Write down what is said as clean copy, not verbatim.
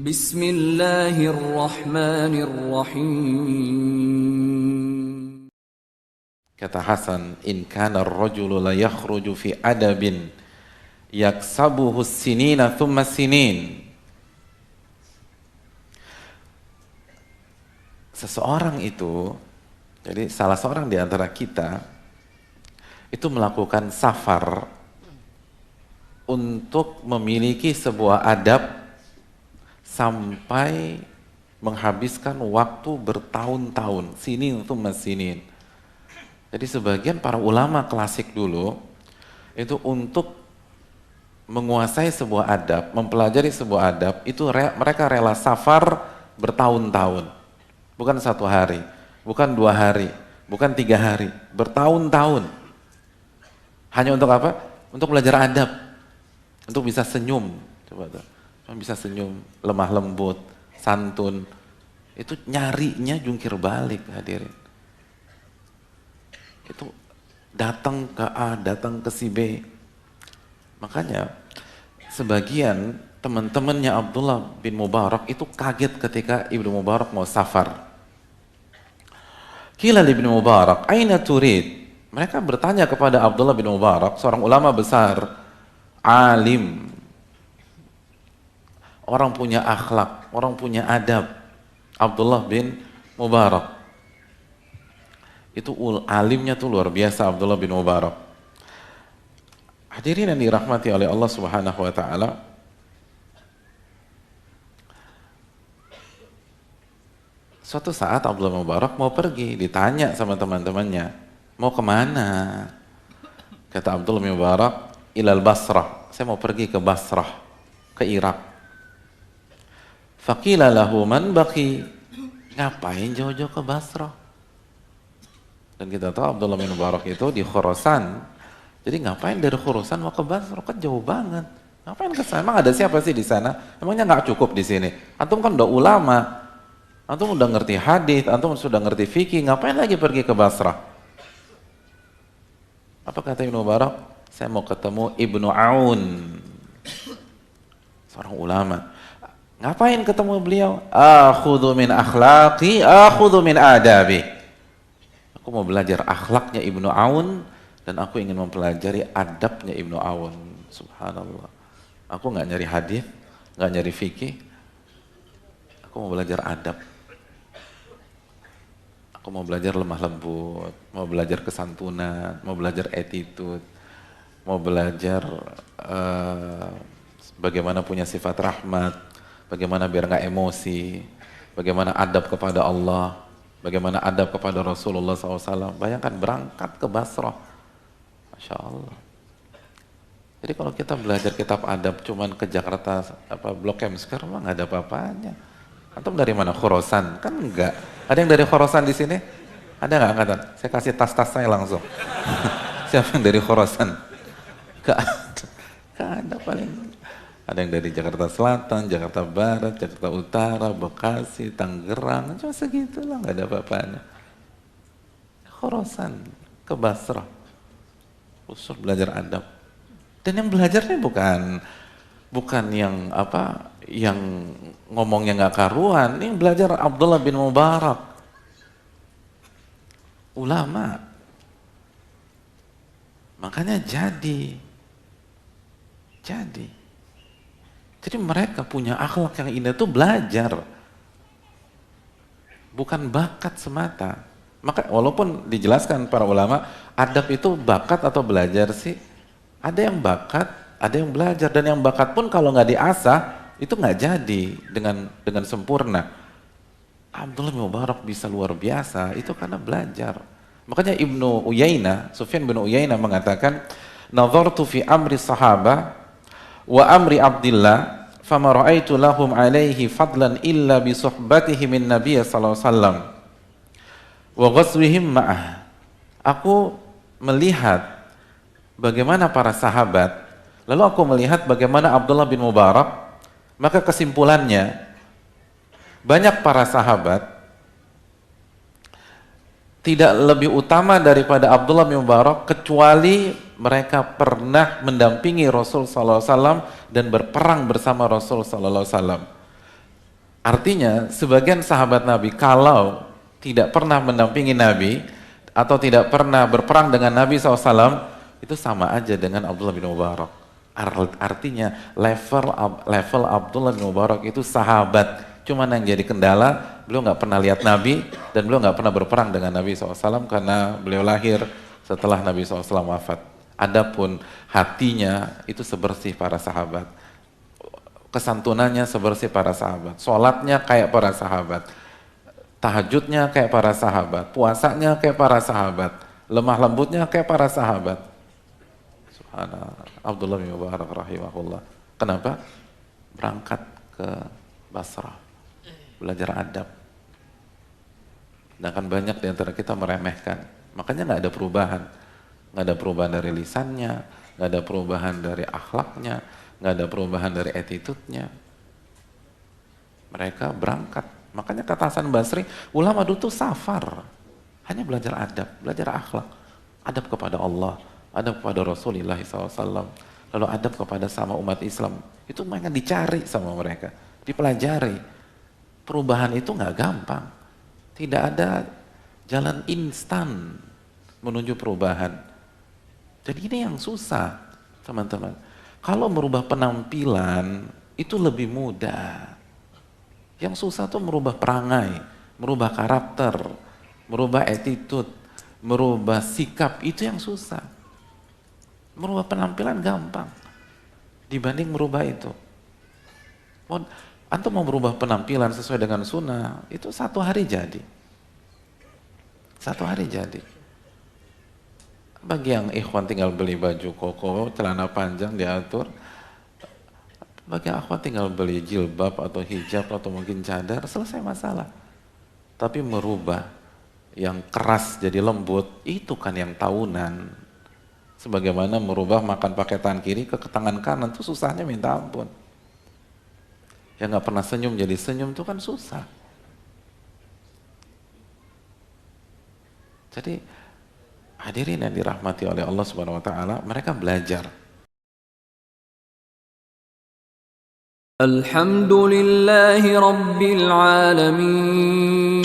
Bismillahirrahmanirrahim. Kata Hasan, in kana ar-rajulu la yakhruju fi adabin yaksabuhu sinina thumma sinin. Seseorang itu, jadi salah seorang di antara kita itu melakukan safar untuk memiliki sebuah adab sampai menghabiskan waktu bertahun-tahun, sinin thumma sinin. Jadi sebagian para ulama klasik dulu itu untuk menguasai sebuah adab, mempelajari sebuah adab, itu mereka rela safar bertahun-tahun. Bukan 1 hari, bukan 2 hari, bukan 3 hari, bertahun-tahun. Hanya untuk apa? Untuk belajar adab, untuk bisa senyum. Coba tuh, bisa senyum, lemah lembut, santun. Itu nyarinya jungkir balik, hadirin. Itu datang ke A, datang ke si B. Makanya sebagian teman-temannya Abdullah bin Mubarak itu kaget ketika Ibnu Mubarak mau safar. Qila li Ibnu Mubarak, aina turid? Mereka bertanya kepada Abdullah bin Mubarak, seorang ulama besar, alim, orang punya akhlak, orang punya adab. Abdullah bin Mubarak itu alimnya tuh luar biasa, Abdullah bin Mubarak. Hadirin yang dirahmati oleh Allah Subhanahu wa taala. Suatu saat Abdullah bin Mubarak mau pergi, ditanya sama teman-temannya, mau kemana? Kata Abdullah bin Mubarak, ilal Basrah, saya mau pergi ke Basrah, ke Irak. Faqila lahu man baqi, ngapain jauh-jauh ke Basrah? Dan kita tahu Abdullah bin Mubarak itu di Khurasan. Jadi ngapain dari Khurasan mau ke Basrah? Kan jauh banget. Ngapain ke sana? Emang ada siapa sih di sana? Emangnya nggak cukup di sini? Antum kan udah ulama. Antum udah ngerti hadis, antum sudah ngerti fikih, ngapain lagi pergi ke Basrah? Apa kata Ibnu Mubarak? Saya mau ketemu Ibnu Aun. Seorang ulama. Ngapain ketemu beliau? Akhudhu min akhlaqi, akhudhu min adabi. Aku mau belajar akhlaknya Ibnu Aun dan aku ingin mempelajari adabnya Ibnu Aun. Subhanallah. Aku nggak nyari hadis, nggak nyari fikih. Aku mau belajar adab. Aku mau belajar lemah lembut, mau belajar kesantunan, mau belajar attitude, mau belajar bagaimana punya sifat rahmat, bagaimana biar nggak emosi, bagaimana adab kepada Allah, bagaimana adab kepada Rasulullah SAW. Bayangkan berangkat ke Basrah. Masya Allah. Jadi kalau kita belajar kitab adab cuman ke Jakarta, Blok M Square, mah nggak ada apa-apanya. Antum dari mana? Khurasan? Kan enggak. Ada yang dari Khurasan di sini? Ada nggak angkatan? Saya kasih tas-tas saya langsung. Siapa yang dari Khurasan? Nggak ada paling. Ada yang dari Jakarta Selatan, Jakarta Barat, Jakarta Utara, Bekasi, Tangerang, cuma segitulah, nggak ada apa-apanya. Khurasan, ke Basrah, khusus belajar adab. Dan yang belajarnya bukan yang yang ngomongnya nggak karuan. Yang belajar Abdullah bin Mubarak, ulama. Makanya jadi. Jadi mereka punya akhlak yang indah itu belajar, bukan bakat semata. Maka walaupun dijelaskan para ulama, adab itu bakat atau belajar sih? Ada yang bakat, ada yang belajar, dan yang bakat pun kalau nggak diasah itu nggak jadi dengan sempurna. Abdullah bin Mubarak bisa luar biasa itu karena belajar. Makanya Ibnu Uyainah, Sufyan bin Uyainah mengatakan, "Nadhartu fi amri sahabah wa amri Abdillah fama ra'aitu lahum alaihi fadlan illa bi suhbatihi min Nabiy sallallahu alaihi wasallam wa ghazwihim ma'ah." Aku melihat bagaimana para sahabat, lalu aku melihat bagaimana Abdullah bin Mubarak, maka kesimpulannya banyak para sahabat tidak lebih utama daripada Abdullah bin Mubarak kecuali mereka pernah mendampingi Rasul sallallahu alaihi wasallam dan berperang bersama Rasul sallallahu alaihi wasallam. Artinya sebagian sahabat Nabi kalau tidak pernah mendampingi Nabi atau tidak pernah berperang dengan Nabi SAW, itu sama aja dengan Abdullah bin Mubarak. Artinya level Abdullah bin Mubarak itu sahabat. Cuman yang jadi kendala, beliau nggak pernah lihat Nabi dan beliau nggak pernah berperang dengan Nabi SAW karena beliau lahir setelah Nabi SAW wafat. Adapun hatinya itu sebersih para sahabat, kesantunannya sebersih para sahabat, sholatnya kayak para sahabat, tahajudnya kayak para sahabat, puasanya kayak para sahabat, lemah lembutnya kayak para sahabat. Subhanallah. Abdullah bin Mubarak rahimahullah. Kenapa? Berangkat ke Basrah, belajar adab. Sedangkan banyak di antara kita meremehkan. Makanya nggak ada perubahan. Nggak ada perubahan dari lisannya, nggak ada perubahan dari akhlaknya, nggak ada perubahan dari attitude-nya. Mereka berangkat. Makanya kata Hasan Basri, ulama dulu tuh safar. Hanya belajar adab, belajar akhlak. Adab kepada Allah, adab kepada Rasulullah SAW. Lalu adab kepada sama umat Islam. Itu mereka dicari sama mereka, dipelajari. Perubahan itu nggak gampang. Tidak ada jalan instan menuju perubahan. Jadi ini yang susah, teman-teman. Kalau merubah penampilan itu lebih mudah. Yang susah tuh merubah perangai, merubah karakter, merubah attitude, merubah sikap, itu yang susah. Merubah penampilan gampang dibanding merubah itu. Antum mau merubah penampilan sesuai dengan sunnah, itu 1 hari jadi. 1 hari jadi. Bagi yang ikhwan tinggal beli baju koko, celana panjang diatur. Bagi yang akhwat tinggal beli jilbab atau hijab atau mungkin cadar, selesai masalah. Tapi merubah yang keras jadi lembut, itu kan yang tahunan. Sebagaimana merubah makan pakai tangan kiri ke tangan kanan, itu susahnya minta ampun. Yang nggak pernah senyum jadi senyum itu kan susah. Jadi hadirin yang dirahmati oleh Allah Subhanahu wa taala, mereka belajar. Alhamdulillahi rabbil alamin.